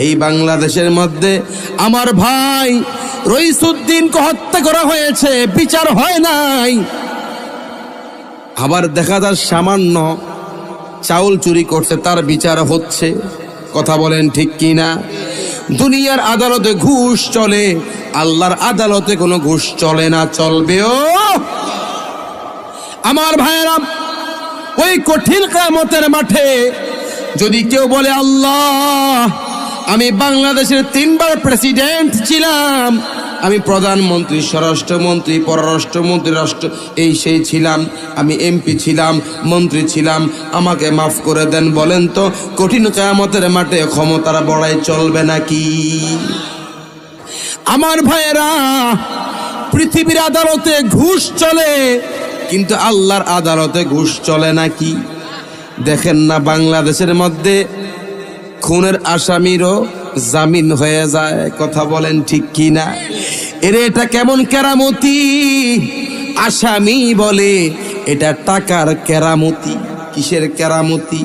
এই বাংলাদেশের মধ্যে আমার ভাই রইসুদ্দিনকে হত্যা করা হয়েছে, বিচার হয় নাই। আবার দেখা যায় সামান্য চাউল চুরি করছে, তার বিচার হচ্ছে। কথা বলেন ঠিক কিনা? দুনিয়ার আদালতে ঘুষ চলে, আল্লাহর আদালতে কোনো ঘুষ চলে না, চলবেও। আমার ভাইয়েরা, ওই কঠিন কিয়ামতের মাঠে যদি কেউ বলে আল্লাহ আমি বাংলাদেশের 3 বার প্রেসিডেন্ট ছিলাম, আমি প্রধানমন্ত্রী, স্বরাষ্ট্রমন্ত্রী, পররাষ্ট্রমন্ত্রী, রাষ্ট্র এই সেই ছিলাম, আমি এমপি ছিলাম, মন্ত্রী ছিলাম, আমাকে মাফ করে দেন, বলেন তো কঠিন কিয়ামতের মাঠে ক্ষমতার বড়াই চলবে নাকি? আমার ভাইয়েরা, পৃথিবীর আদালতে ঘুষ চলে, কিন্তু আল্লাহর আদালতে ঘুষ চলে নাকি? দেখেন না বাংলাদেশের মধ্যে খুনের আসামিরও জামিন হয়ে যায়। কথা বলেন ঠিক কিনা? এটা কেমন কেরামতি? আসামি বলে এটা টাকার কেরামতি। কিসের কেরামতি?